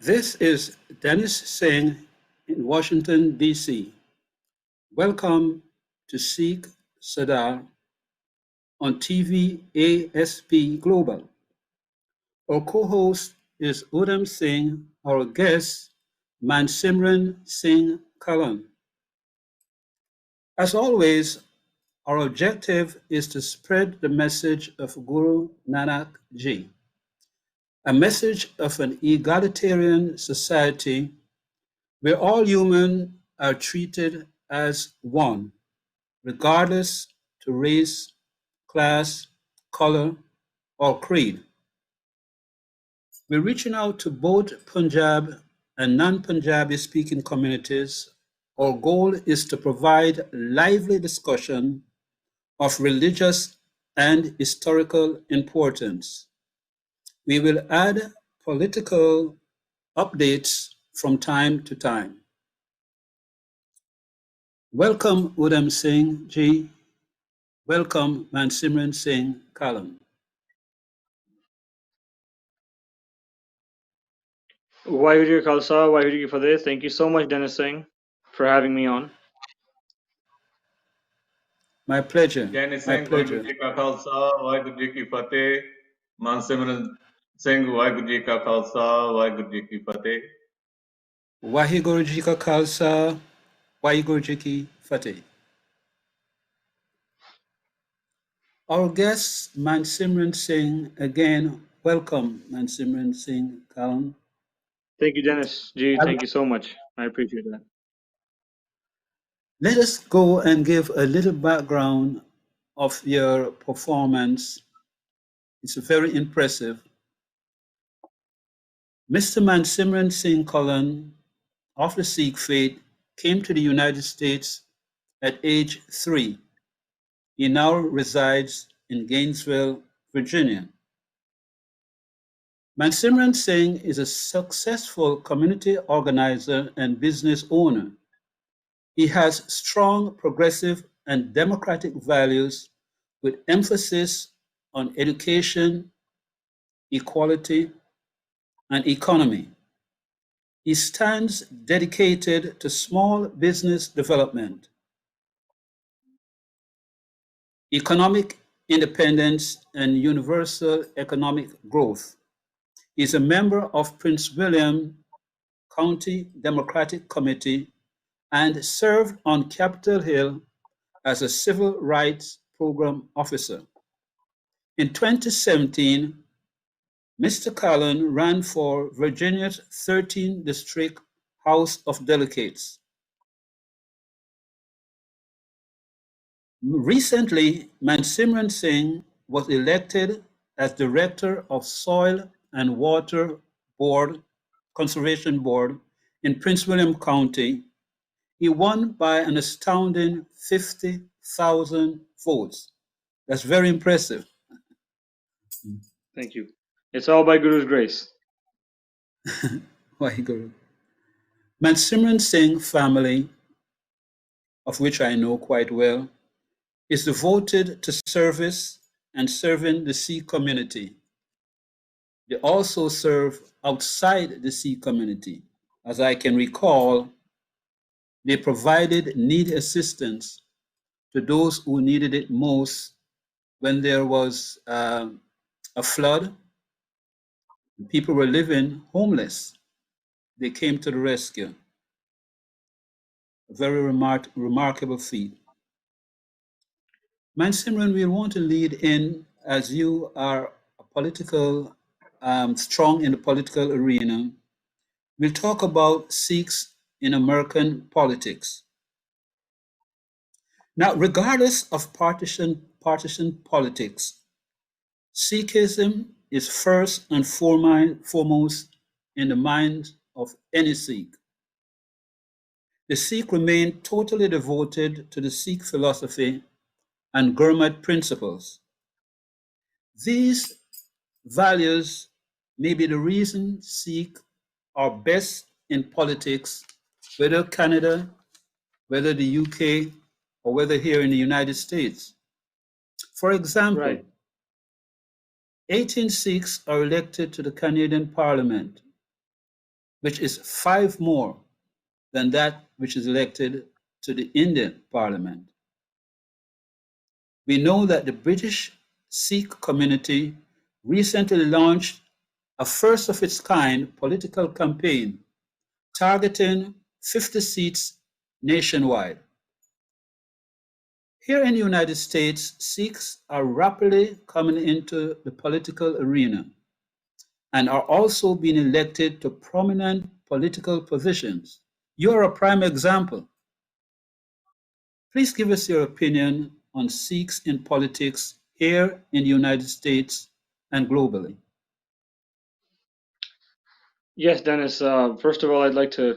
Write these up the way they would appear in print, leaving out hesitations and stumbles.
This is Dennis Singh in Washington, D.C. Welcome to Sikh Sadar on TV ASP Global. Our co-host is Udham Singh, our guest, Mansimran Singh Kalan. As always, our objective is to spread the message of Guru Nanak Ji, a message of an egalitarian society where all humans are treated as one, regardless to race, class, color, or creed. We're reaching out to both Punjab and non-Punjabi speaking communities. Our goal is to provide lively discussion of religious and historical importance. We will add political updates from time to time. Welcome Udham Singh Ji. Welcome Mansimran Singh Kalam. Waheguru Ji Ka Khalsa, Waheguru Ji Ki Fateh. Thank you so much, Dennis Singh, for having me on. My pleasure. Jain My Singh Waheguru pleasure. ਜੀ ਕਾ ਖਾਲਸਾ ਵਾਹਿਗੁਰੂ ਜੀ ਕੀ ਫਤਿਹ ਮਨਸਿਮਰਨ ਸਿੰਘ ਵਾਹਿਗੁਰੂ ਜੀ ਕਾ ਖਾਲਸਾ ਵਾਹਿਗੁਰੂ ਜੀ ਕੀ ਫਤਿਹ Waheguru Ji Ka Khalsa, Waheguru Ji Ki Fateh. Our guest Mansimran Singh again. Welcome Mansimran Singh Kalam. Thank you, Dennis Ji. Thank you so much. I appreciate that. Let us go and give a little background of your performance. It's very impressive. Mr. Mansimran Singh Kalan of the Sikh faith came to the United States at age 3. He now resides in Gainesville, Virginia. Mansimran Singh is a successful community organizer and business owner. He has strong progressive and democratic values with emphasis on education, equality, and economy. He stands dedicated to small business development, economic independence, and universal economic growth. He is a member of Prince William County Democratic Committee and served on Capitol Hill as a civil rights program officer. In 2017, Mr. Callan ran for Virginia's 13th District House of Delegates. Recently, Mansimran Singh was elected as Director of Soil and Water Board Conservation Board in Prince William County. He won by an astounding 50,000 votes. That's very impressive. Thank you. It's all by Guru's grace. Waheguru. Mansimran Singh family, of which I know quite well, is devoted to service and serving the Sikh community. They also serve outside the Sikh community. As I can recall, they provided needy assistance to those who needed it most when there was a flood. People were living homeless. They came to the rescue. A very remarkable feat. Mansimran, we want to lead in, as you are a political, strong in the political arena. We'll talk about Sikhs in American politics. Now, regardless of partisan politics, Sikhism is first and foremost in the minds of any Sikh. The Sikh remain totally devoted to the Sikh philosophy and Gurmat principles. These values may be the reason Sikh are best in politics, whether Canada, whether the UK, or whether here in the United States. For example, Right. 18 Sikhs are elected to the Canadian Parliament. which is 5 more than that which is elected to the Indian parliament. We know that the British Sikh community recently launched a first of its kind political campaign targeting 50 seats nationwide. Here in the United States, Sikhs are rapidly coming into the political arena and are also being elected to prominent political positions. You are a prime example. Please give us your opinion on Sikhs in politics here in the United States and globally. Yes, Dennis. First of all, I'd like to,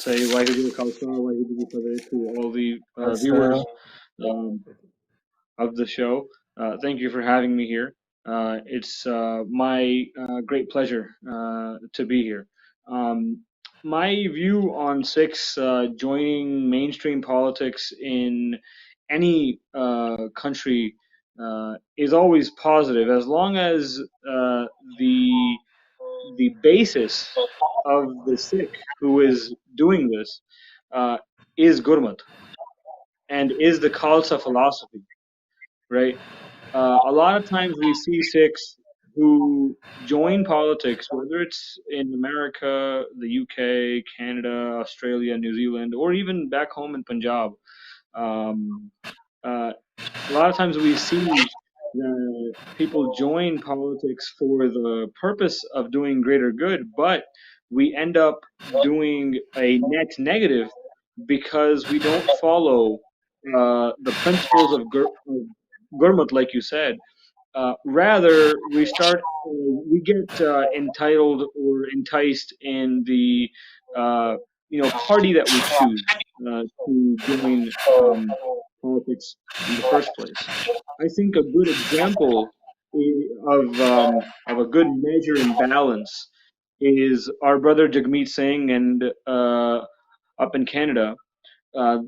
say Waheguru Khalsa, Waheguru Fateh to all the viewers um, of the show. Thank you for having me here. It's my great pleasure to be here. Um, my view on Sikhs joining mainstream politics in any country is always positive, as long as the basis of the Sikh who is doing this uh, is Gurmat and is the Khalsa philosophy, right? A lot of times we see Sikhs who join politics, whether it's in America, the UK, Canada, Australia, New Zealand, or even back home in Punjab. Um, uh, a lot of times we see the people join politics for the purpose of doing greater good, but we end up doing a net negative because we don't follow the principles of Gurmat, like you said. Rather, we get entitled or enticed in the uh, party that we choose to join politics in the first place. I think a good example of a good measure and balance is our brother Jagmeet Singh, and up in Canada,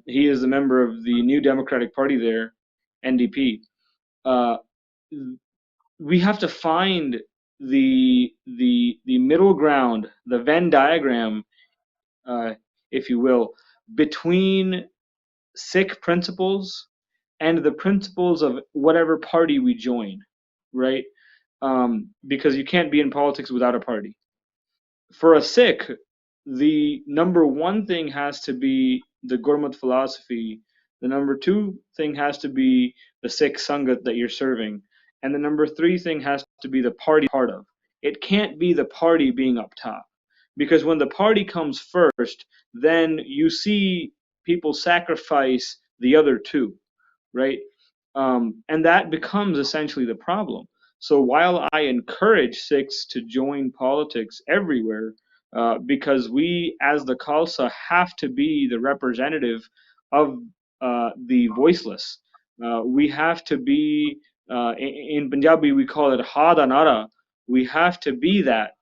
he is a member of the New Democratic Party there, NDP. Uh, we have to find the middle ground, the Venn diagram, if you will, between Sikh principles and the principles of whatever party we join, right? Because you can't be in politics without a party. For a Sikh, the number one thing has to be the Gurmat philosophy. The number two thing has to be the Sikh Sangat that you're serving. And the number three thing has to be the party part of. It can't be the party being up top. Because when the party comes first, then you see people sacrifice the other two, right? And that becomes essentially the problem. So while I encourage Sikhs to join politics everywhere, because we as the Khalsa have to be the representative of the voiceless. We have to be, in Punjabi we call it Hada Nara. We have to be that,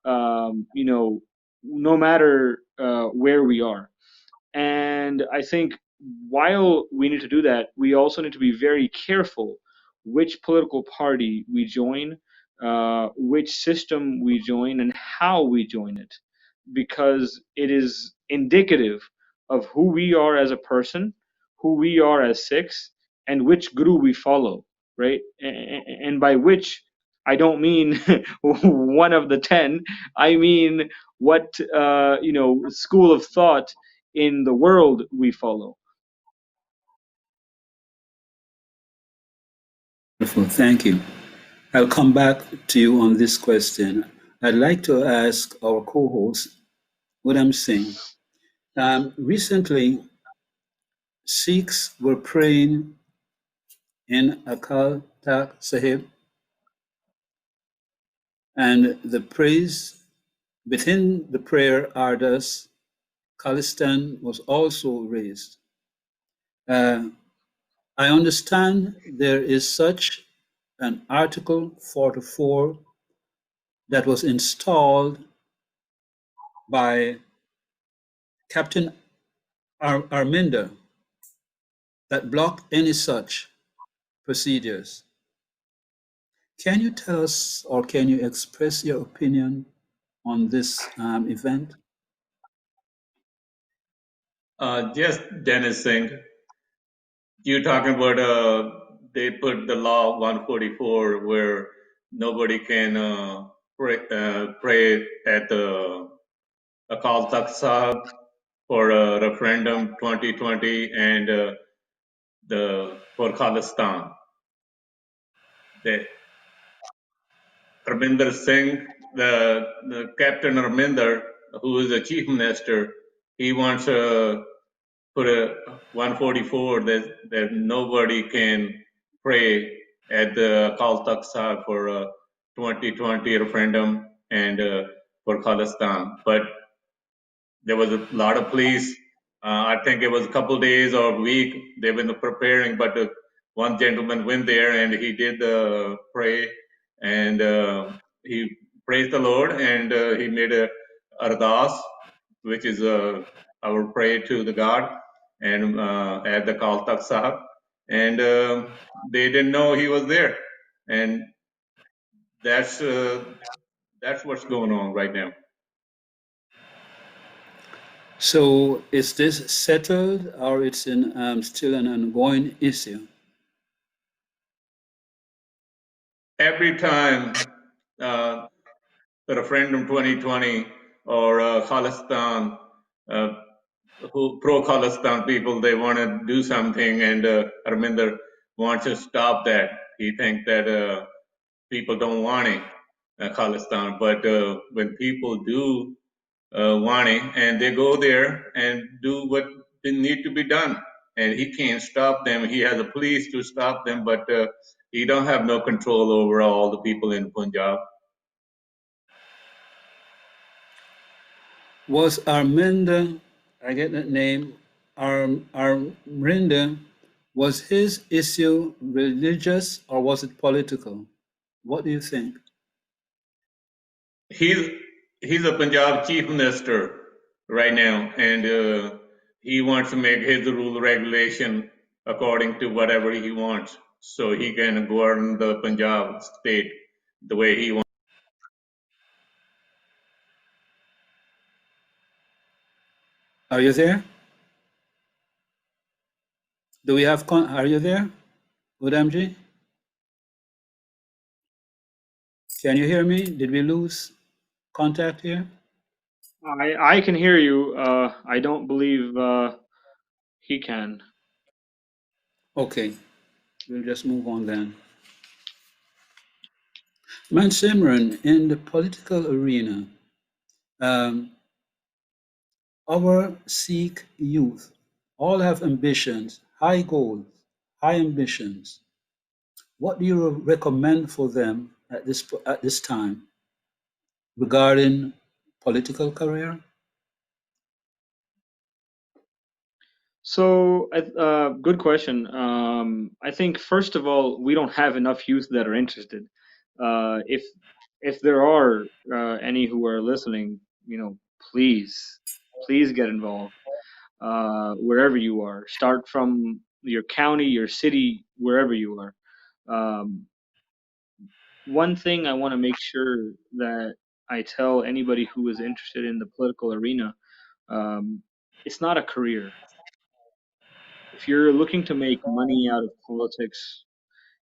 no matter where we are. And I think while we need to do that, we also need to be very careful which political party we join, which system we join, and how we join it, because it is indicative of who we are as a person, who we are as Sikhs, and which guru we follow, right? And by which, I don't mean one of the 10. I mean what school of thought in the world we follow. Wonderful, thank you. I'll come back to you on this question. I'd like to ask our co-host, Udham Singh. Recently, Sikhs were praying in Akal Takht Sahib, and the praise within the prayer ardas, Khalistan was also raised. Uh, I understand there is such an Article 44 that was installed by Captain Arminder that blocked any such procedures. Can you tell us or can you express your opinion on this event? Yes, Dennis Singh, you talking about they put the law 144 where nobody can pray at the Akal Takht Sahib for referendum 2020 and the for Khalistan. The Harminder Singh, the Captain Harminder, who is the chief minister, he wants to put a 144 that nobody can pray at the Akal Takht Sahib for 2020 referendum and for Khalistan. But there was a lot of police. I think it was a couple days or a week they've been preparing, but one gentleman went there and he did pray and he praised the Lord and he made a ardas, which is our prayer to the God, and at the Kal Takht Sahib, and they didn't know he was there, and that's what's going on right now. So is this settled or it's still an ongoing issue? Every time the referendum 2020 or Khalistan, uh, who pro Khalistan people, they want to do something, and Harminder wants to stop that. He thinks that people don't want it, Khalistan, but when people do want it, and they go there and do what they need to be done, and he can't stop them. He has a police to stop them, but he don't have no control over all the people in Punjab. Was Arminda, I get that name, Arminda, was his issue religious or was it political? What do you think? He's a Punjab chief minister right now, and he wants to make his rule regulation according to whatever he wants, so he can govern the Punjab state the way he wants. Are you there? Do we have are you there, Udamji? Can you hear me? Did we lose contact here? I can hear you. I don't believe he can. Okay, we'll just move on then. Man Simran, in the political arena, our Sikh youth all have ambitions, high goals, high ambitions. What do you recommend for them at this time regarding political career? So, good question. I think first of all, we don't have enough youth that are interested. If there are any who are listening, please, please get involved wherever you are. Start from your county, your city, wherever you are. One thing I want to make sure that I tell anybody who is interested in the political arena, it's not a career. If you're looking to make money out of politics,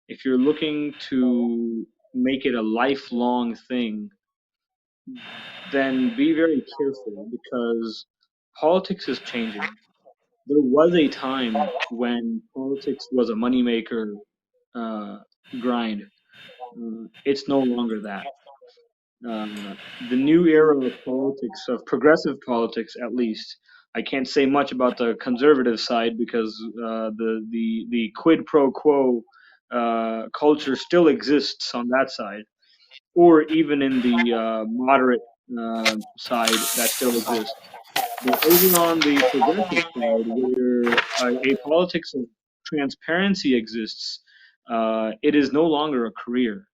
if you're looking to make it a lifelong thing, then be very careful because politics is changing. There was a time when politics was a moneymaker grind. It's no longer that. The new era of politics, of progressive politics at least. I can't say much about the conservative side because the quid pro quo culture still exists on that side, or even in the moderate side that still exists. But over on the progressive side, where a politics of transparency exists, it is no longer a career.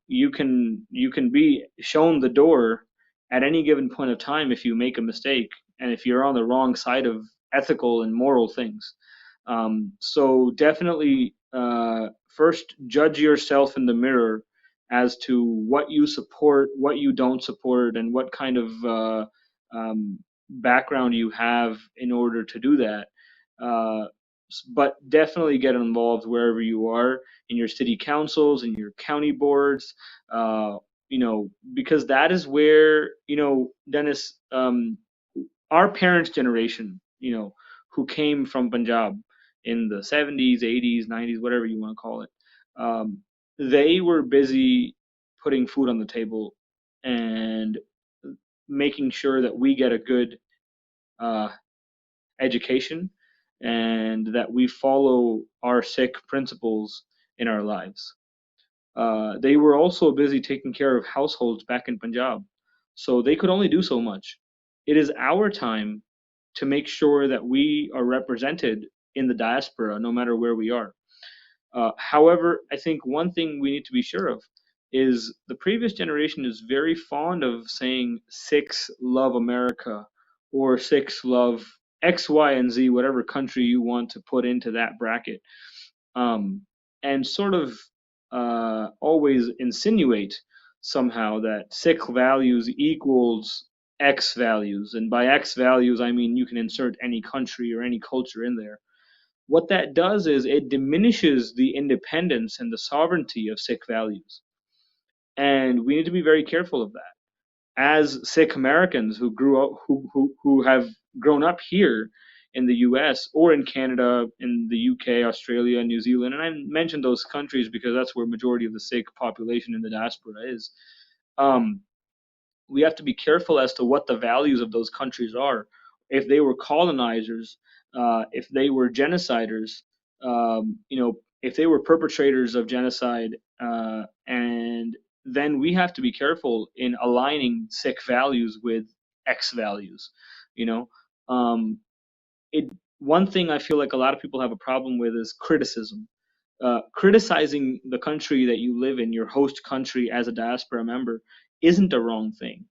You can be shown the door at any given point of time if you make a mistake and if you're on the wrong side of ethical and moral things. So definitely, first judge yourself in the mirror as to what you support, what you don't support, and what kind of background you have in order to do that. But definitely get involved wherever you are, in your city councils, in your county boards, because that is where, Dennis, our parents' generation, who came from Punjab in the 70s, 80s, 90s, whatever you want to call it, they were busy putting food on the table and making sure that we get a good uh, education and that we follow our Sikh principles in our lives. They were also busy taking care of households back in Punjab, so they could only do so much. It is our time to make sure that we are represented in the diaspora, no matter where we are. However, I think one thing we need to be sure of is the previous generation is very fond of saying Sikhs love America, or Sikhs love X, Y, and Z, whatever country you want to put into that bracket, um, and sort of always insinuate somehow that Sikh values equals X values. And by X values, I mean you can insert any country or any culture in there. What that does is it diminishes the independence and the sovereignty of Sikh values. And we need to be very careful of that. As Sikh Americans who grew up, who have grown up here in the US or in Canada, in the UK, Australia, New Zealand, and I mentioned those countries because that's where majority of the Sikh population in the diaspora is. We have to be careful as to what the values of those countries are. If they were colonizers, if they were genociders, if they were perpetrators of genocide, and then we have to be careful in aligning Sikh values with X values. You know, it. One thing I feel like a lot of people have a problem with is criticism. Criticizing the country that you live in, your host country, as a diaspora member, isn't a wrong thing.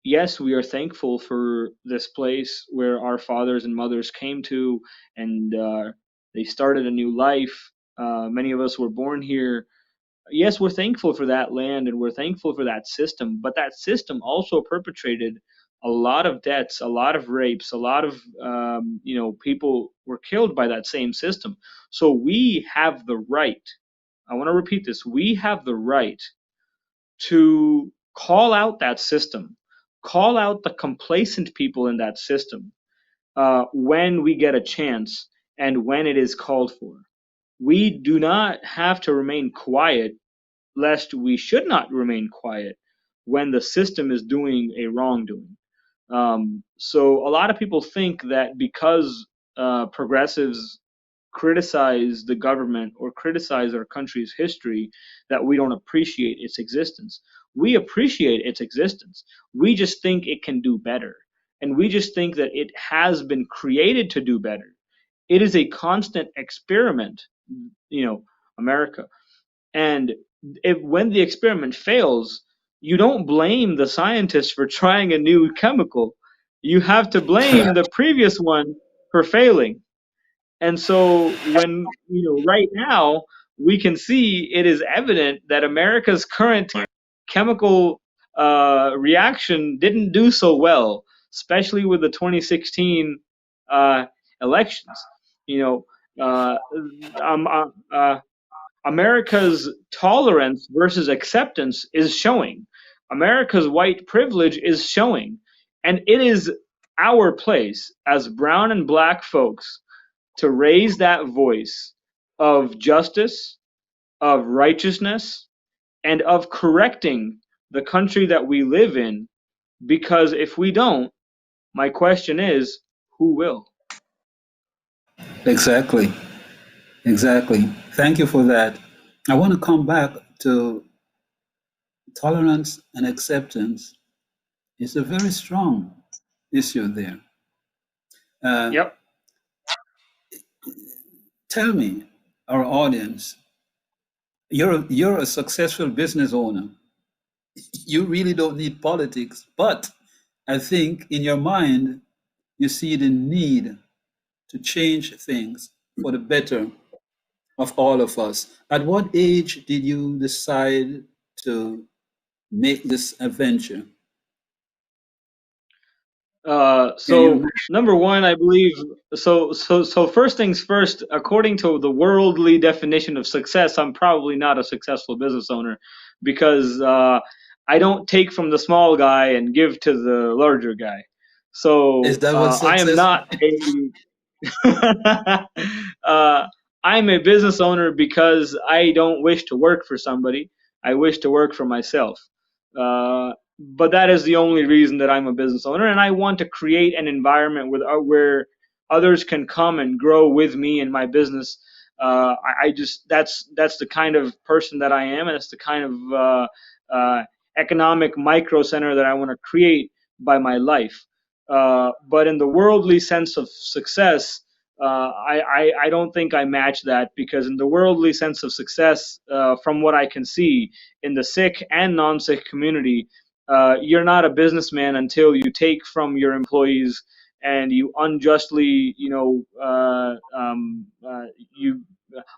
Yes, we are thankful for this place where our fathers and mothers came to, and they started a new life. Many of us were born here. Yes, we're thankful for that land and we're thankful for that system, but that system also perpetrated a lot of deaths, a lot of rapes, a lot of people were killed by that same system. So we have the right. I want to repeat this: we have the right to call out that system, call out the complacent people in that system when we get a chance and when it is called for. We do not have to remain quiet, lest we should not remain quiet when the system is doing a wrongdoing. So a lot of people think that because progressives criticize the government or criticize our country's history, that we don't appreciate its existence. We appreciate its existence. We just think it can do better. And we just think that it has been created to do better. It is a constant experiment, America. And when the experiment fails, you don't blame the scientists for trying a new chemical. You have to blame the previous one for failing. And so when, right now, we can see it is evident that America's current chemical reaction didn't do so well, especially with the 2016 elections. You know, America's tolerance versus acceptance is showing. America's white privilege is showing. And it is our place as brown and black folks to raise that voice of justice, of righteousness, and of correcting the country that we live in. Because if we don't, my question is, who will? Exactly. Exactly. Thank you for that. I want to come back to tolerance and acceptance. It's a very strong issue there. Yep. Tell me, our audience, you're a successful business owner. You really don't need politics, but I think in your mind, you see the need to change things for the better of all of us. At what age did you decide to make this adventure? Can So you? number one, I believe so first things first, according to the worldly definition of success, I'm probably not a successful business owner because I don't take from the small guy and give to the larger guy. Is So that what I am success? not a uh, I'm a business owner because I don't wish to work for somebody. I wish to work for myself. But that is the only reason that I'm a business owner, and I want to create an environment where others can come and grow with me in my business. I just that's the kind of person that I am, and it's the kind of economic micro center that I want to create by my life. But in the worldly sense of success, I don't think I match that because in the worldly sense of success, from what I can see in the Sikh and non-Sikh community, you're not a businessman until you take from your employees and you unjustly, you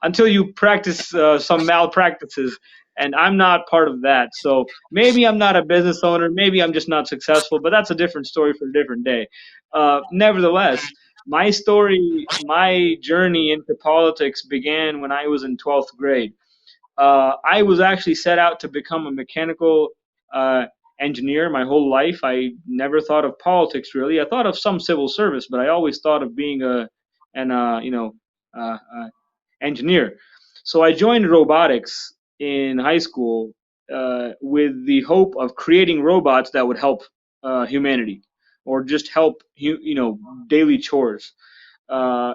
until you practice some malpractices. And I'm not part of that. So maybe I'm not a business owner. Maybe I'm just not successful. But that's a different story for a different day. Nevertheless, my story, my journey into politics began when I was in 12th grade. I was actually set out to become a mechanical uh, engineer my whole life. I never thought of politics really. I thought of some civil service, but I always thought of being an engineer. So I joined robotics in high school with the hope of creating robots that would help humanity or just help daily chores. Uh,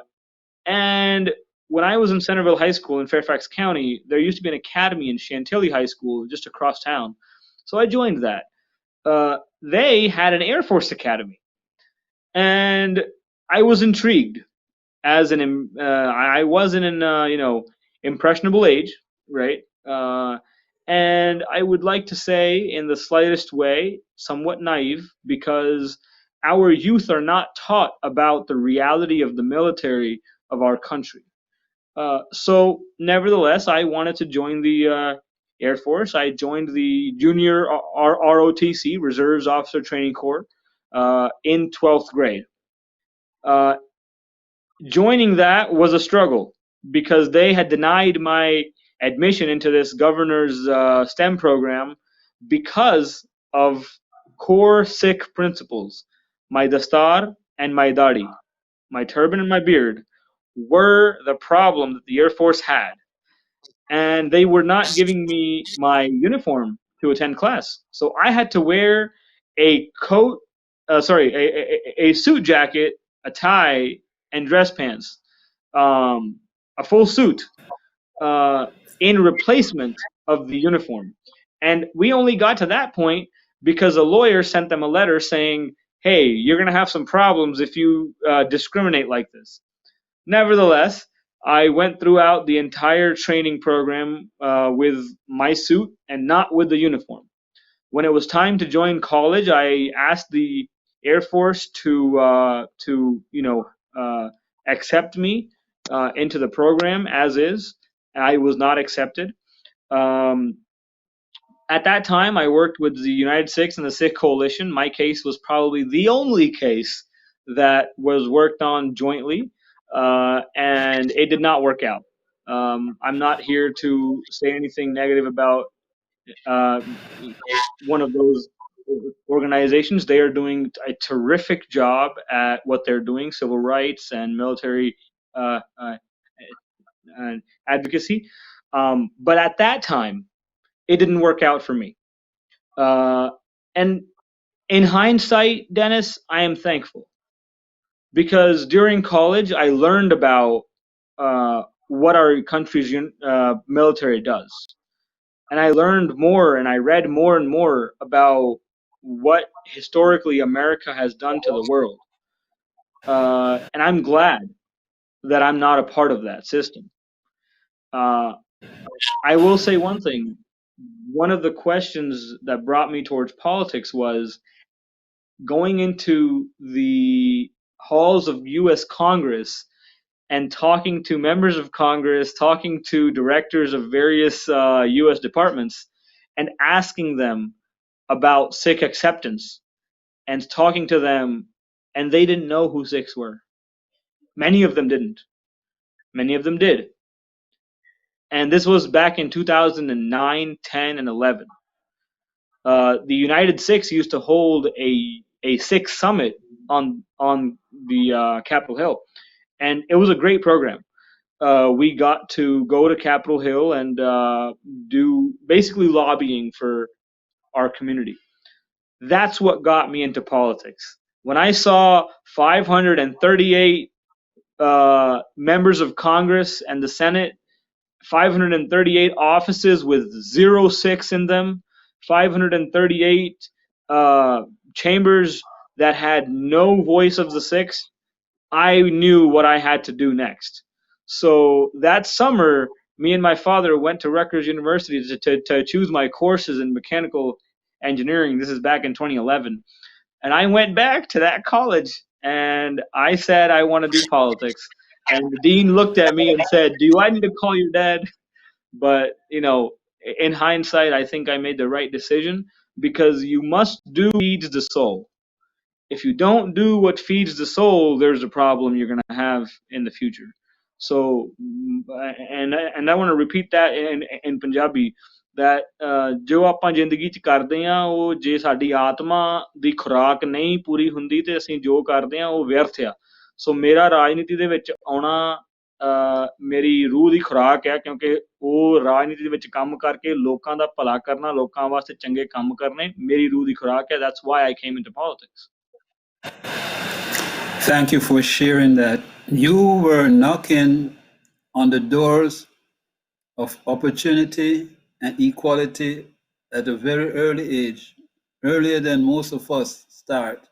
and when I was in Centerville High School in Fairfax County, there used to be an academy in Chantilly High School just across town. So I joined that. They had an Air Force academy, and I was intrigued. I wasn't in impressionable age, right? And I would like to say, in the slightest way, somewhat naive, because our youth are not taught about the reality of the military of our country. So, nevertheless, I wanted to join the Air Force. I joined the Junior ROTC, Reserves Officer Training Corps, in 12th grade. Uh, Joining that was a struggle because they had denied my admission into this governor's STEM program because of core Sikh principles. My dastar and my dadi, my turban and my beard, were the problem that the Air Force had, and they were not giving me my uniform to attend class. So I had to wear a coat, a suit jacket, a tie, and dress pants, um, a full suit, uh, in replacement of the uniform. And we only got to that point because a lawyer sent them a letter saying, "Hey, you're going to have some problems if you discriminate like this." Nevertheless, I went throughout the entire training program with my suit and not with the uniform. When it was time to join college, I asked the Air Force to accept me into the program as is. I was not accepted. Um, at that time, I worked with the United Sikhs and the Sikh Coalition. My case was probably the only case that was worked on jointly, and it did not work out. I'm not here to say anything negative about uh, one of those organizations. They are doing a terrific job at what they're doing, civil rights and military uh, uh, advocacy. But at that time, it didn't work out for me. Uh, and in hindsight, Dennis, I am thankful because during college I learned about what our country's military does, and I learned more and I read more and more about what historically America has done to the world. And I'm glad that I'm not a part of that system. Uh, I will say one thing. One of the questions that brought me towards politics was going into the halls of US Congress and talking to members of Congress, talking to directors of various US departments, and asking them about Sikh acceptance and talking to them, and they didn't know who Sikhs were. Many of them didn't. Many of them did. And this was back in 2009, 10, and 11. The United Sikhs used to hold a Sikh summit on the Capitol Hill, and it was a great program. We got to go to Capitol Hill and do basically lobbying for our community. That's what got me into politics. When I saw 538 members of Congress and the Senate, 538 offices with 0 Sikhs in them, 538 chambers that had no voice of the Sikhs, I knew what I had to do next. So that summer, me and my father went to Rutgers University to choose my courses in mechanical engineering. This is back in 2011. And I went back to that college and I said, I want to do politics. And the dean looked at me and said, do I need to call your dad? But, in hindsight, I think I made the right decision because you must do what feeds the soul. If you don't do what feeds the soul, there's a problem you're going to have in the future. So, and I want to repeat that in Punjabi, that ਜੋ ਆਪਾਂ ਜ਼ਿੰਦਗੀ ਚ ਕਰਦੇ ਆ ਉਹ ਜੇ ਸਾਡੀ ਆਤਮਾ ਦੀ ਖੁਰਾਕ ਨਹੀਂ ਪੂਰੀ ਹੁੰਦੀ ਤੇ ਅਸੀਂ ਜੋ ਕਰਦੇ ਆ ਉਹ ਵਿਅਰਥ ਆ। ਸੋ ਮੇਰਾ ਰਾਜਨੀਤੀ ਦੇ ਵਿੱਚ ਆਉਣਾ ਮੇਰੀ ਰੂਹ ਦੀ ਖੁਰਾਕ ਹੈ ਕਿਉਂਕਿ ਉਹ ਰਾਜਨੀਤੀ ਦੇ ਵਿੱਚ ਕੰਮ ਕਰਕੇ ਲੋਕਾਂ ਦਾ ਭਲਾ ਕਰਨਾ, ਲੋਕਾਂ ਵਾਸਤੇ ਚੰਗੇ ਕੰਮ ਕਰਨੇ ਮੇਰੀ ਰੂਹ ਦੀ ਖੁਰਾਕ ਹੈ। That's why I came into politics. Thank you for sharing that. You were knocking on the doors of opportunity and equality at a very early age, earlier than most of us start.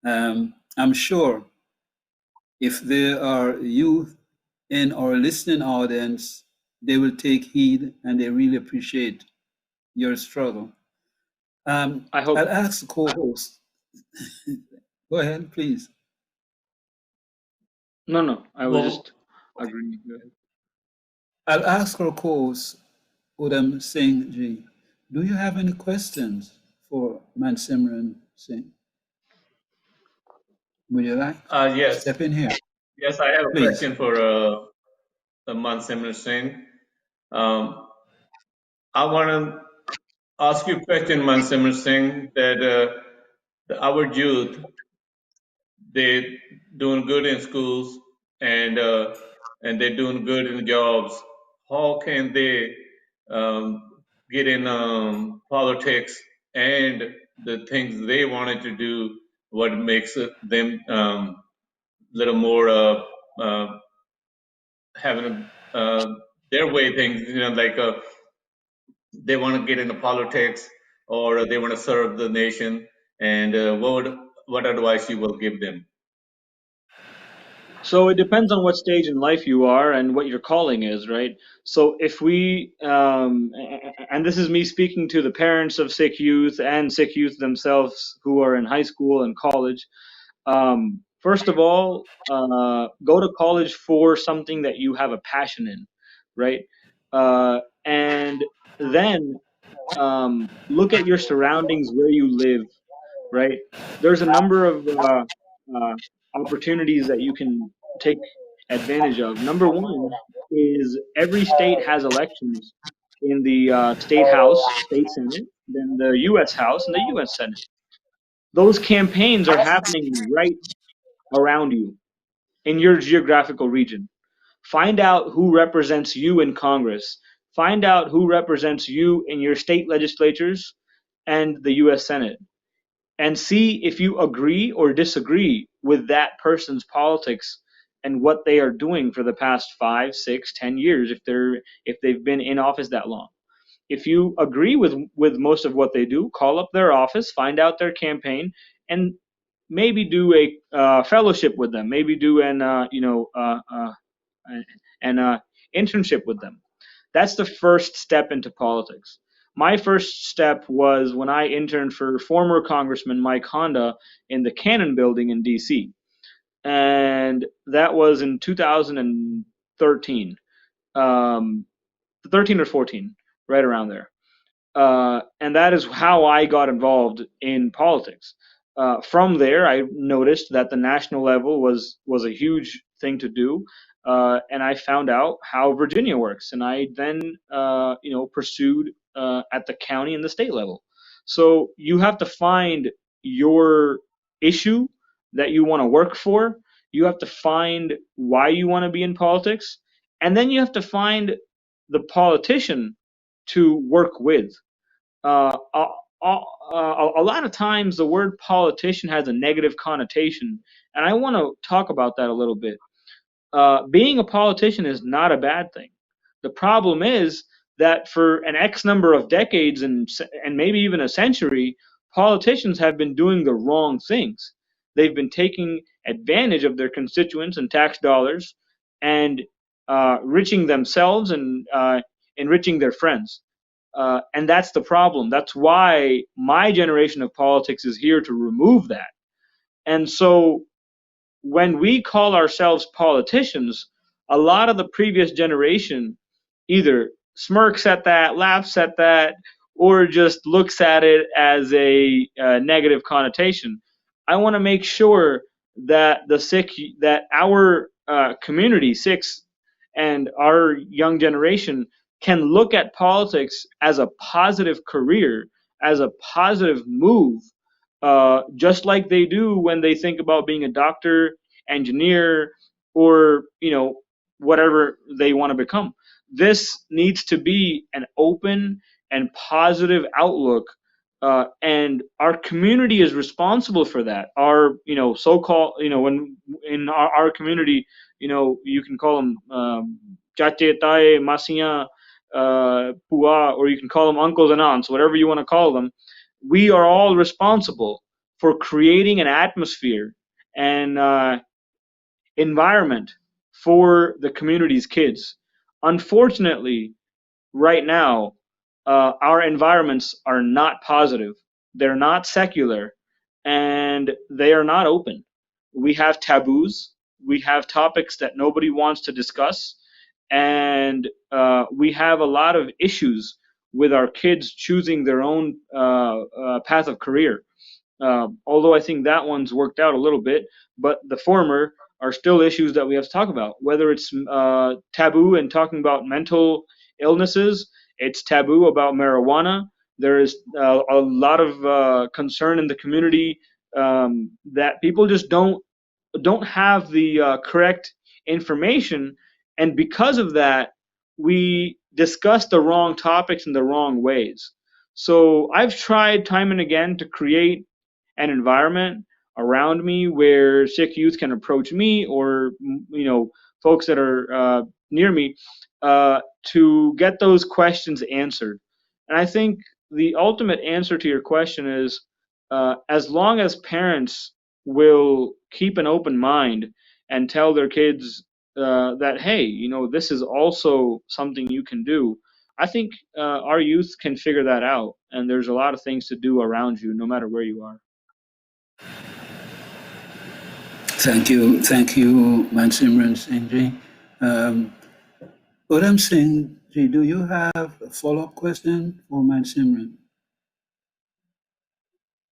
I'm sure if there are youth in our listening audience, they will take heed and they really appreciate your struggle. I hope. I'll ask the co-host. Go ahead, please. No, I was just agreeing. Go ahead. I'll ask our co-host, Udam Singh Ji, do you have any questions for Mansimran Singh? Would you like Yes. step in here? Yes, I have a Please. question for Monsanto Singh. I want to ask you a question, Monsanto Singh, that our youth, they doing good in schools and they're doing good in jobs. How can they get in politics and the things they wanted to do? What makes them little more having their way things? Like they want to get into politics or they want to serve the nation. And what advice you will give them? So it depends on what stage in life you are and what your calling is, right? So if we, and this is me speaking to the parents of Sikh youth and Sikh youth themselves who are in high school and college. First of all, go to college for something that you have a passion in, right? And then look at your surroundings where you live, right? There's a number of opportunities that you can take advantage of. Number one is every state has elections in the state house, state senate, then the U.S. House and the U.S. Senate. Those campaigns are happening right around you in your geographical region. Find out who represents you in Congress. Find out who represents you in your state legislatures and the U.S. Senate. And see if you agree or disagree with that person's politics and what they are doing for the past 5, 6, 10 years if they've been in office that long. If you agree with most of what they do, call up their office, find out their campaign, and maybe do a fellowship with them. Maybe do an internship with them. That's the first step into politics. My first step was when I interned for former Congressman Mike Honda in the Cannon Building in DC. And that was in 2013. 13 or 14, right around there. and that is how I got involved in politics. From there, I noticed that the national level was a huge thing to do, and I found out how Virginia works, and I then pursued at the county and the state level. So you have to find your issue that you want to work for. You have to find why you want to be in politics, and then you have to find the politician to work with. A lot of times the word politician has a negative connotation, and I want to talk about that a little bit. Being a politician is not a bad thing. The problem is that for an X number of decades and maybe even a century, politicians have been doing the wrong things. They've been taking advantage of their constituents and tax dollars and enriching themselves and enriching their friends. And that's the problem. That's why my generation of politics is here to remove that. And so when we call ourselves politicians, a lot of the previous generation either smirks at that, laughs at that, or just looks at it as a negative connotation. I want to make sure that that our community, Sikhs, and our young generation can look at politics as a positive career, as a positive move, just like they do when they think about being a doctor, engineer, or whatever they want to become. This needs to be an open and positive outlook, and our community is responsible for that. Our so-called when in our community, you can call them chache, tae, masiya, pua, or you can call them uncles and aunts, whatever you want to call them. We are all responsible for creating an atmosphere and environment for the community's kids. Unfortunately, right now, our environments are not positive. They're not secular, and they are not open. We have taboos. We have topics that nobody wants to discuss, and we have a lot of issues with our kids choosing their own path of career. Although I think that one's worked out a little bit, but the former are still issues that we have to talk about. Whether it's taboo and talking about mental illnesses, it's taboo about marijuana. There is a lot of concern in the community that people just don't have the correct information, and because of that, we discuss the wrong topics in the wrong ways. So I've tried time and again to create an environment around me where Sikh youth can approach me, or folks that are near me, to get those questions answered. And I think the ultimate answer to your question is, as long as parents will keep an open mind and tell their kids that, hey, this is also something you can do. I think our youth can figure that out, and there's a lot of things to do around you, no matter where you are. Thank you, Mansimran Singh Ji. Udham Singh Ji, do you have a follow-up question for Mansimran?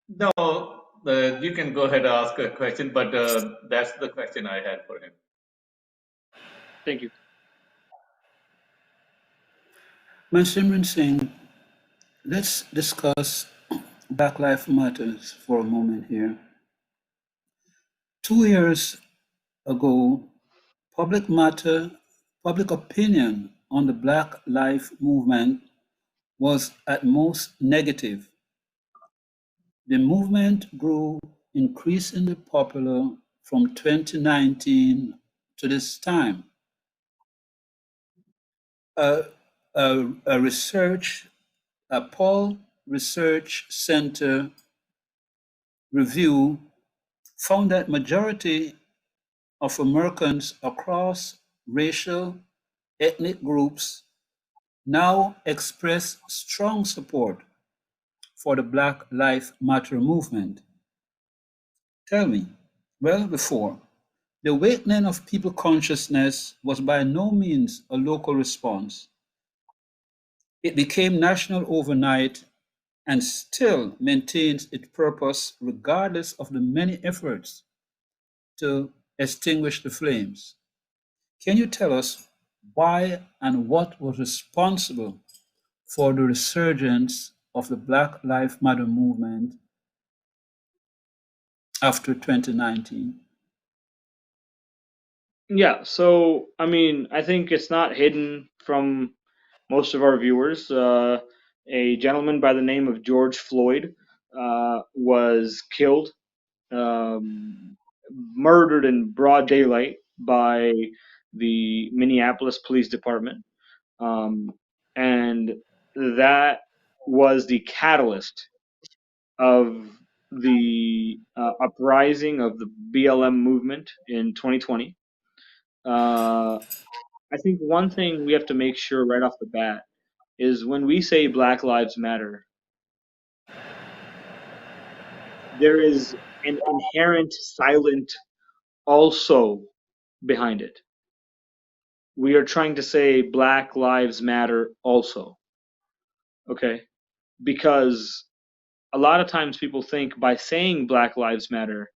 No, you can go ahead and ask a question, but that's the question I had for him. Thank you. Mansimran Singh, let's discuss Black Lives Matters for a moment here. 2 years ago, public opinion on the Black Lives Movement was at most negative. The movement grew increasingly popular from 2019 to this time. A Paul Research Center review found that majority of Americans across racial, ethnic groups now express strong support for the Black Lives Matter movement. Tell me, well, before, the awakening of people consciousness was by no means a local response. It became national overnight and still maintains its purpose regardless of the many efforts to extinguish the flames. Can you tell us why and what was responsible for the resurgence of the Black Lives Matter movement after 2019? Yeah, so I mean, I think it's not hidden from most of our viewers. A gentleman by the name of George Floyd was killed, murdered in broad daylight by the Minneapolis Police Department. Um, and that was the catalyst of the uprising of the BLM movement in 2020. Uh, I think one thing we have to make sure right off the bat is when we say Black Lives Matter, there is an inherent silent also behind it. We are trying to say Black Lives Matter also, okay? Because a lot of times people think by saying Black Lives Matter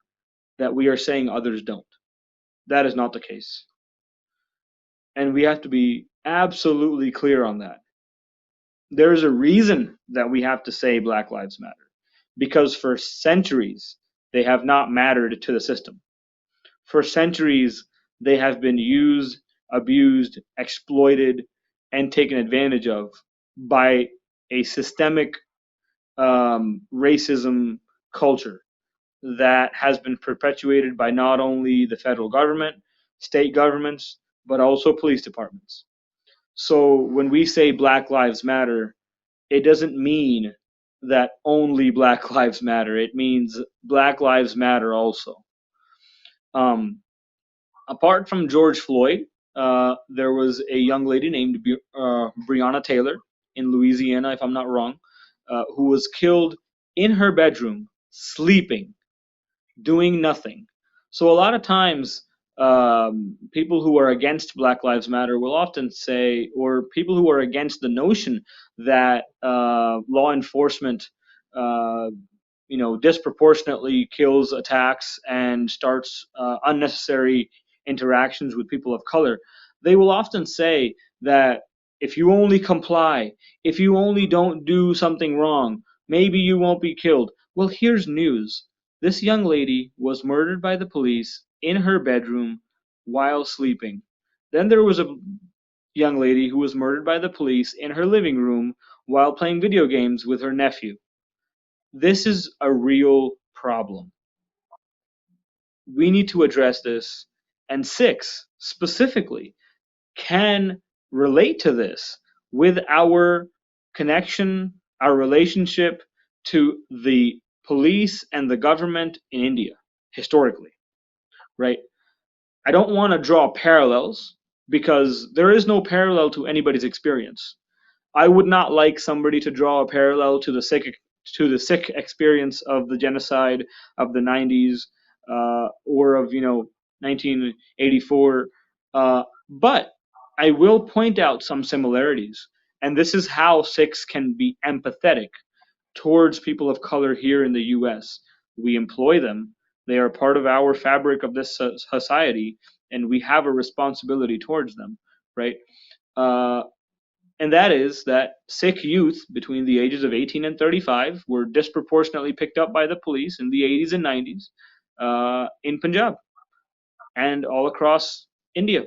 that we are saying others don't. That is not the case. And we have to be absolutely clear on that. There is a reason that we have to say Black Lives Matter. Because for centuries, they have not mattered to the system. For centuries, they have been used, abused, exploited, and taken advantage of by a systemic racism culture that has been perpetuated by not only the federal government, state governments, but also police departments. So when we say Black Lives Matter, it doesn't mean that only Black Lives Matter. It means Black Lives Matter also. Um, Apart from George Floyd, there was a young lady named Breonna Taylor in Louisiana, if I'm not wrong, who was killed in her bedroom, sleeping, doing nothing. So a lot of times, people who are against Black Lives Matter will often say, or people who are against the notion that law enforcement, uh, disproportionately kills, attacks, and starts unnecessary interactions with people of color, they will often say that if you only comply, if you only don't do something wrong, maybe you won't be killed. Well, here's news. This young lady was murdered by the police in her bedroom while sleeping. Then there was a young lady who was murdered by the police in her living room while playing video games with her nephew. This is a real problem. We need to address this, and Sikhs specifically can relate to this with our connection, our relationship to the police and the government in India historically, right? I don't want to draw parallels because there is no parallel to anybody's experience. I would not like somebody to draw a parallel to the Sikh experience of the genocide of the 90s, or of 1984. But I will point out some similarities, and this is how Sikhs can be empathetic towards people of color here in the U.S. We employ them; they are part of our fabric of this society, and we have a responsibility towards them, right? Uh, and that is that Sikh youth between the ages of 18 and 35 were disproportionately picked up by the police in the 80s and 90s, in Punjab and all across India.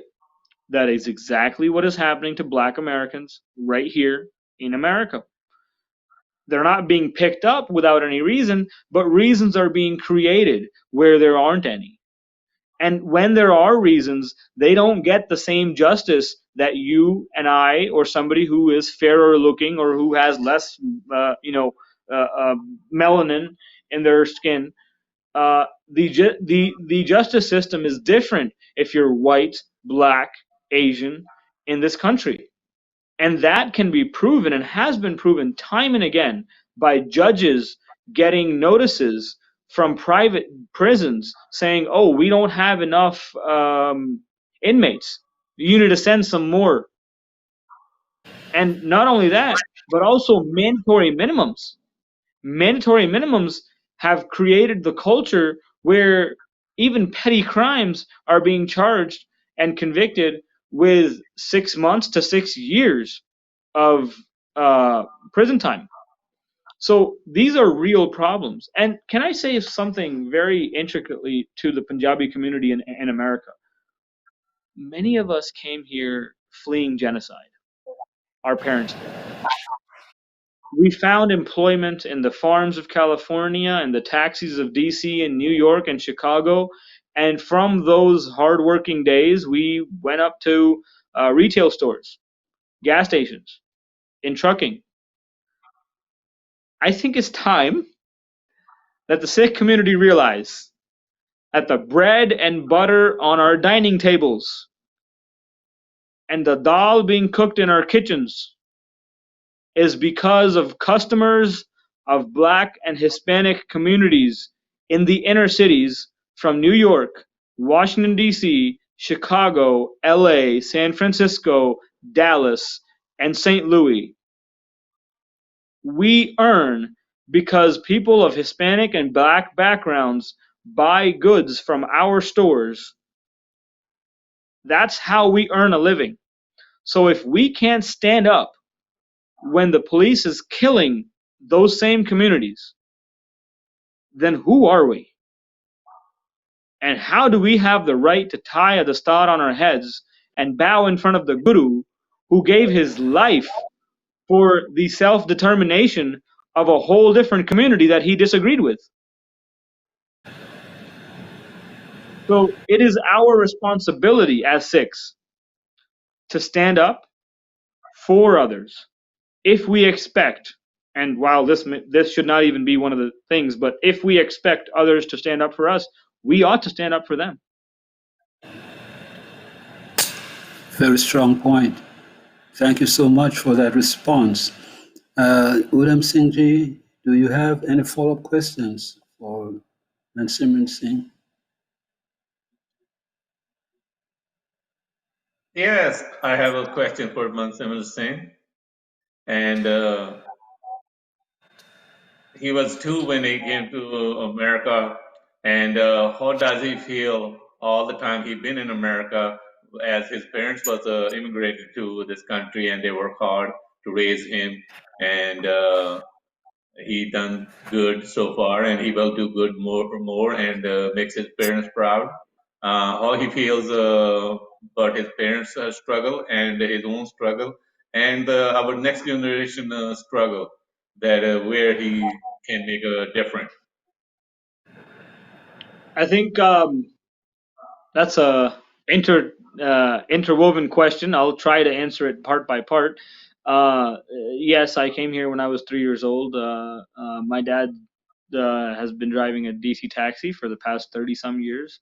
That is exactly what is happening to Black Americans right here in America. They're not being picked up without any reason, but reasons are being created where there aren't any. And when there are reasons, they don't get the same justice that you and I, or somebody who is fairer looking or who has less, melanin in their skin. The justice system is different if you're white, black, Asian in this country. And that can be proven and has been proven time and again by judges getting notices from private prisons saying, oh, we don't have enough inmates. You need to send some more. And not only that, but also mandatory minimums. Mandatory minimums have created the culture where even petty crimes are being charged and convicted with 6 months to 6 years of prison time. So these are real problems. And can I say something very intricately to the Punjabi community in America? Many of us came here fleeing genocide. Our parents did. We found employment in the farms of California and the taxis of DC and New York and Chicago. And from those hardworking days, we went up to retail stores, gas stations, in trucking. I think it's time that the Sikh community realize that the bread and butter on our dining tables and the dal being cooked in our kitchens is because of customers of Black and Hispanic communities in the inner cities from New York, Washington, D.C., Chicago, LA, San Francisco, Dallas, and St. Louis. We earn because people of Hispanic and Black backgrounds buy goods from our stores. That's how we earn a living. So if we can't stand up when the police is killing those same communities, then who are we? And how do we have the right to tie a dastar on our heads and bow in front of the Guru who gave his life for the self-determination of a whole different community that he disagreed with? So it is our responsibility as Sikhs to stand up for others. If we expect, and while this should not even be one of the things, but if we expect others to stand up for us, we ought to stand up for them. Very strong point. Thank you so much for that response. Udham Singh ji, do you have any follow-up questions for Mansimran Singh? Yes, I have a question for Monsanto Singh. And he was 2 when he came to America. And how does he feel all the time he's been in America, as his parents was immigrated to this country and they work hard to raise him, and he done good so far, and he will do good more, and makes his parents proud. How he feels about his parents' struggle and his own struggle, and our next generation struggle, that where he can make a difference. I think that's a interwoven question. I'll try to answer it part by part. Yes, I came here when I was 3 years old. My dad has been driving a DC taxi for the past 30 some years.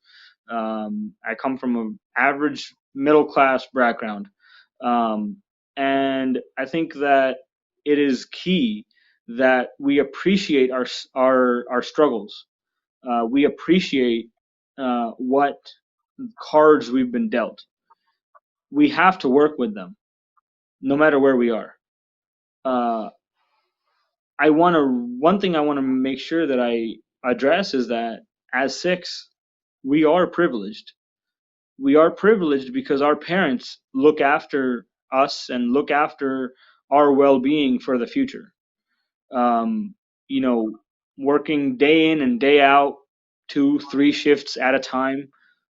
I come from an average middle class background. And I think that it is key that we appreciate our struggles. We appreciate what cards we've been dealt. We have to work with them, no matter where we are. One thing I want to make sure that I address is that as Sikhs, we are privileged. We are privileged because our parents look after us and look after our well-being for the future. You know, working day in and day out, 2-3 shifts at a time.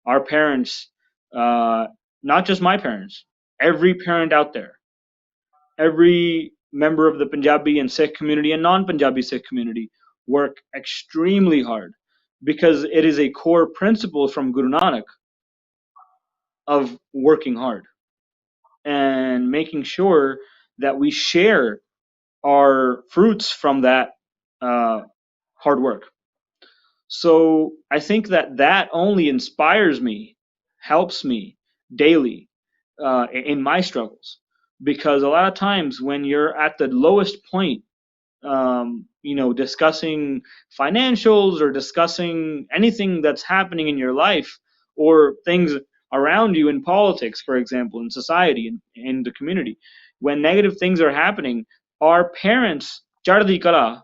Our parents, not just my parents, every parent out there, every member of the Punjabi and Sikh community and non-Punjabi Sikh community work extremely hard, because it is a core principle from Guru Nanak of working hard and making sure that we share our fruits from that hard work. So I think that only inspires me, helps me daily in my struggles, because a lot of times when you're at the lowest point, discussing financials or discussing anything that's happening in your life, or things around you in politics, for example, in society and in the community, when negative things are happening, our parents, Chardi Kala,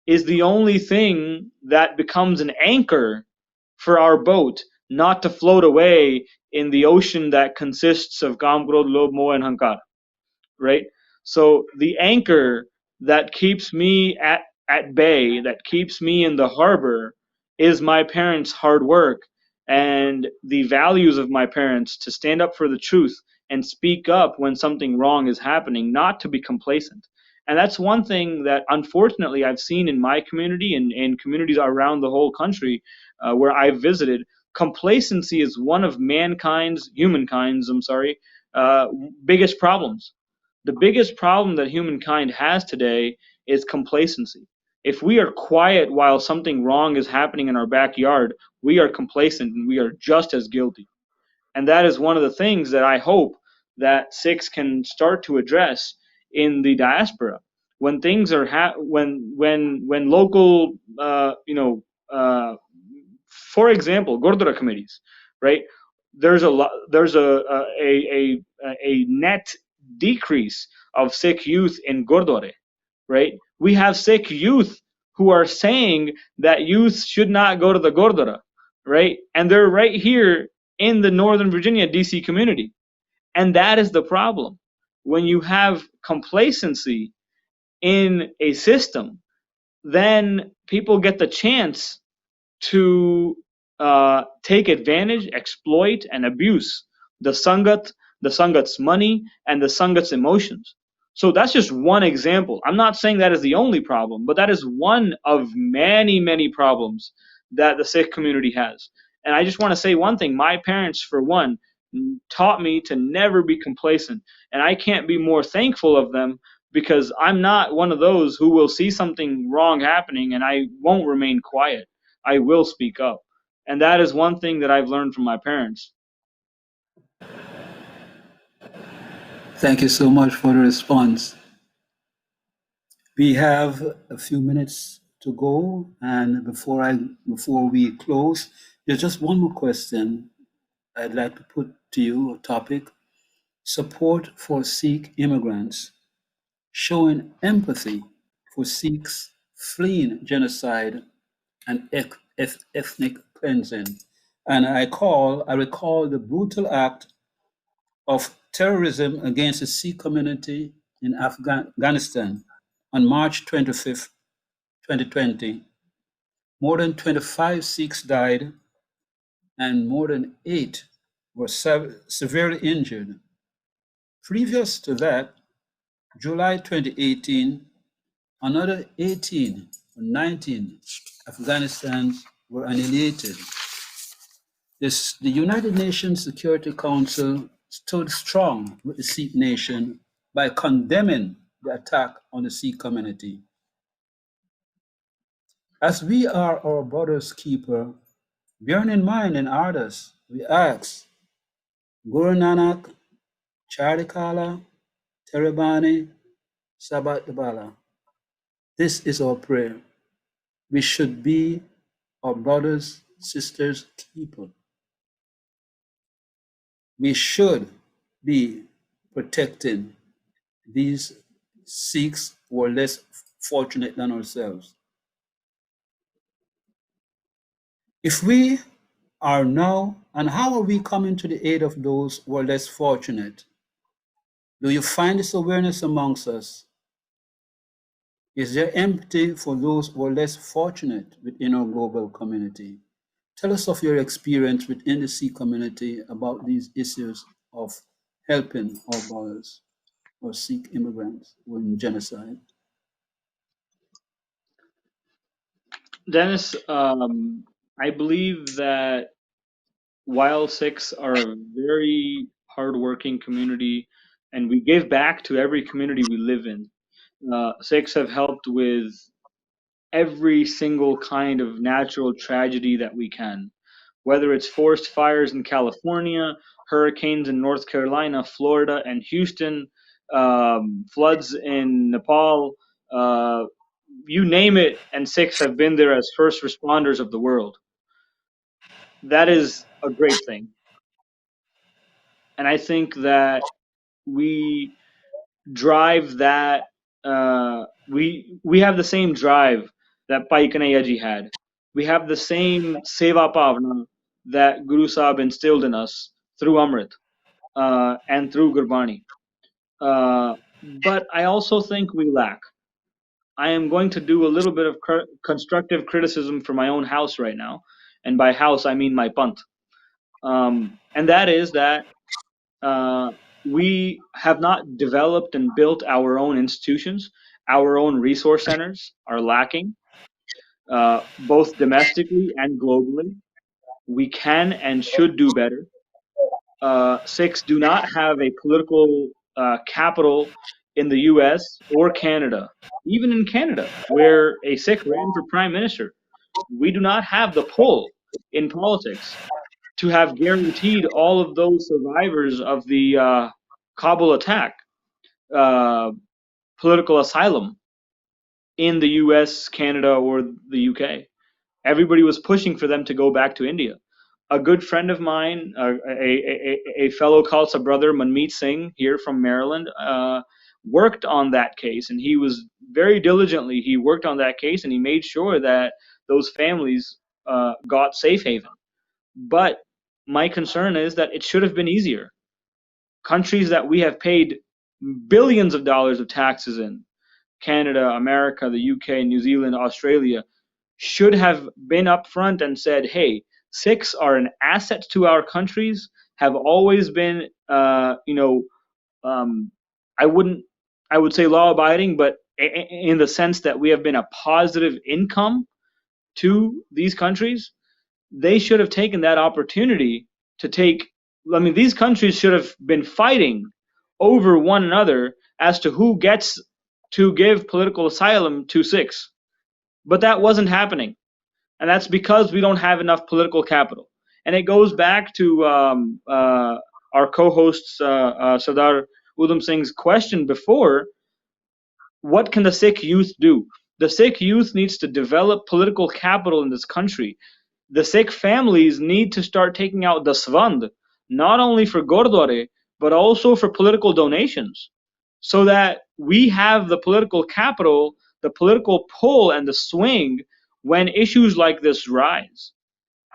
is the only thing that becomes an anchor for our boat not to float away in the ocean that consists of Kam, Krodh, Lobh, Moh, and Hankar, right? So the anchor that keeps me at bay, that keeps me in the harbor, is my parents' hard work and the values of my parents to stand up for the truth and speak up when something wrong is happening, not to be complacent. And that's one thing that unfortunately I've seen in my community and in communities around the whole country where I've visited. Complacency is one of humankind's, uh, biggest problems. The biggest problem that humankind has today is complacency. If we are quiet while something wrong is happening in our backyard, we are complacent and we are just as guilty. And that is one of the things that I hope that Sikhs can start to address in the diaspora. When things are when local for example, Gurdwara committees, right? There's a net decrease of Sikh youth in Gurdwara, right? We have Sikh youth who are saying that youth should not go to the Gurdwara, right? And they're right here in the Northern Virginia DC community. And that is the problem. When you have complacency in a system, then people get the chance to take advantage, exploit, and abuse the Sangat, the Sangat's money, and the Sangat's emotions. So that's just one example. I'm not saying that is the only problem, but that is one of many, many problems that the Sikh community has. And I just want to say one thing. My parents, for one, taught me to never be complacent. And I can't be more thankful of them because I'm not one of those who will see something wrong happening and I won't remain quiet. I will speak up. And that is one thing that I've learned from my parents. Thank you so much for the response. We have a few minutes to go, and before we close, there's just one more question I'd like to put to you, a topic: support for Sikh immigrants, showing empathy for Sikhs fleeing genocide and ethnic cleansing. And I recall the brutal act of terrorism against the Sikh community in Afghanistan on March 25th, 2020. More than 25 Sikhs died and more than 8 were severely injured. Previous to that, July 2018, another 18 or 19 Afghanistans were annihilated. The United Nations Security Council stood strong with the Sikh nation by condemning the attack on the Sikh community. As we are our brother's keeper, bearing in mind and others, we ask Guru Nanak, Charikala, Terabani, Sabat Bala. This is our prayer. We should be our brothers, sisters' keeper. We should be protecting these Sikhs who are less fortunate than ourselves. If we are now, and how are we coming to the aid of those who are less fortunate? Do you find this awareness amongst us? Is there empathy for those who are less fortunate within our global community? Tell us of your experience within the Sikh community about these issues of helping our brothers or Sikh immigrants who are in genocide. Dennis, I believe that while Sikhs are a very hardworking community and we give back to every community we live in, Sikhs have helped with every single kind of natural tragedy that we can, whether it's forest fires in California, hurricanes in North Carolina, Florida, and Houston, floods in Nepal, you name it, and Sikhs have been there as first responders of the world. That is a great thing. And I think that we drive that we have the same drive that Bhai Kanhaiya ji had. We have the same seva bhavna that Guru Sahib instilled in us through Amrit and through Gurbani. But I also think we lack. I am going to do a little bit of constructive criticism for my own house right now, and by house I mean my pant. And that is that uh, we have not developed and built our own institutions. Our own resource centers are lacking, both domestically and globally. We can and should do better. Sikhs do not have a political capital in the US or Canada. Even in Canada, where a Sikh ran for prime minister, we do not have the pull in politics to have guaranteed all of those survivors of the Kabul attack uh, political asylum in the US, Canada, or the UK. Everybody was pushing for them to go back to India. A good friend of mine, a fellow Khalsa brother, Manmeet Singh, here from Maryland, worked on that case, and he was very diligently. He worked on that case, and he made sure that those families got safe haven. But my concern is that it should have been easier. Countries that we have paid billions of dollars of taxes in, Canada, America, the UK, New Zealand, Australia, should have been upfront and said, hey, Sikhs are an asset to our countries, have always been, I would say law abiding, but in the sense that we have been a positive income to these countries. They should have taken that opportunity to take. I mean, these countries should have been fighting over one another as to who gets to give political asylum to Sikhs. But that wasn't happening. And that's because we don't have enough political capital. And it goes back to our co-host Sardar Udham Singh's question before. What can the Sikh youth do? The Sikh youth needs to develop political capital in this country. The Sikh families need to start taking out the svand, not only for Gurdwara, but also for political donations, so that we have the political capital, the political pull, and the swing when issues like this rise.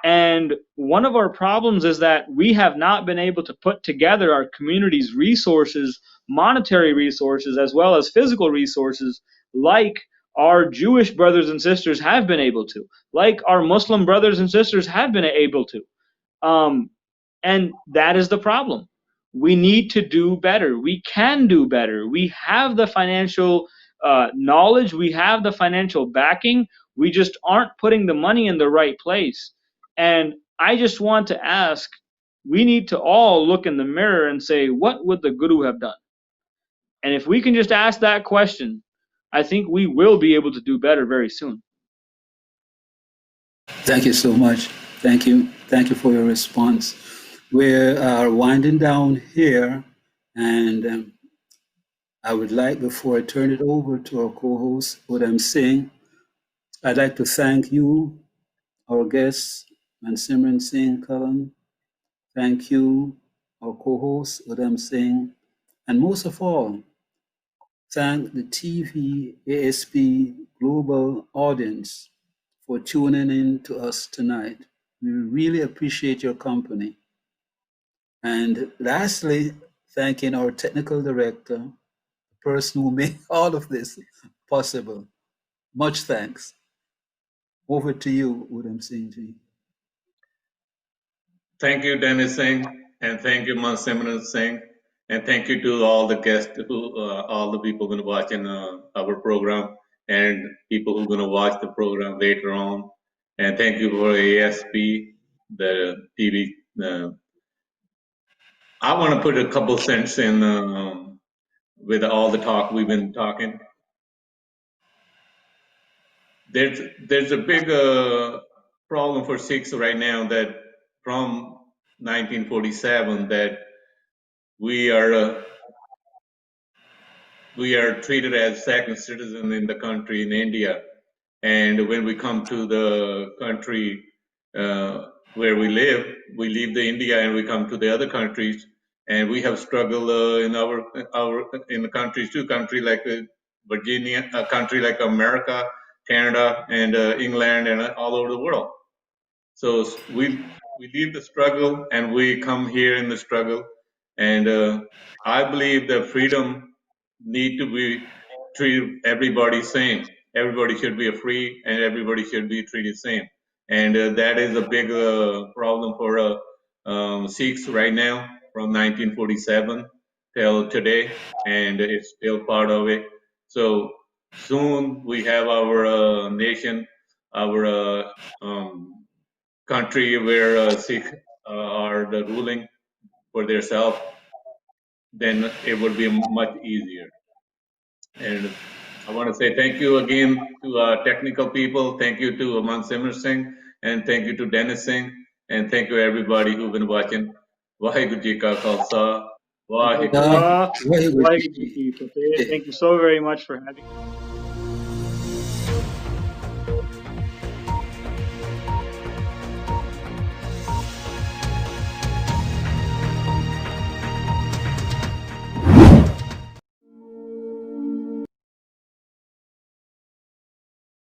And one of our problems is that we have not been able to put together our community's resources, monetary resources, as well as physical resources, like our Jewish brothers and sisters have been able to, like our Muslim brothers and sisters have been able to. And that is the problem. We need to do better. We can do better. We have the financial knowledge, we have the financial backing. We just aren't putting the money in the right place. And I just want to ask, we need to all look in the mirror and say, what would the Guru have done? And if we can just ask that question, I think we will be able to do better very soon. Thank you so much. Thank you. Thank you for your response. We are winding down here, and I would like, before I turn it over to our co-host, Udham Singh, I'd like to thank you, our guest, Mansimran Singh Kalan. Thank you, our co-host, Udham Singh. And most of all, thank the TV ASP global audience for tuning in to us tonight. We really appreciate your company. And lastly, thanking our technical director, the person who made all of this possible. Much thanks. Over to you, Udham Singh ji. Thank you, Dennis Singh, and thank you, Mansimran Singh, and thank you to all the guests, all the people going to watch in our program, and people who are going to watch the program later on. And thank you for ASP, the TV. I want to put a couple cents in with all the talk we've been talking. There's a big problem for Sikhs right now that from 1947 that we are treated as second citizen in the country in India, and when we come to the country where we live the India and we come to the other countries, and we have struggled in in the countries too, country like Virginia, a country like America, Canada, and England, and all over the world. So we leave the struggle and we come here in the struggle, and I believe that freedom need to be treat everybody same. Everybody should be free, and everybody should be treated same. And that is a big problem for Sikhs right now, from 1947 till today, and it's still part of it. So soon we have our nation, our country where Sikh are the ruling for themselves, then it would be much easier. And I want to say thank you again to our technical people. Thank you to Aman Simmer Singh, and thank you to Dennis Singh, and thank you everybody who've been watching. Vaheguru Ji Ka Khalsa, Vaheguru Ji Ki Fateh. Thank you so very much for having me.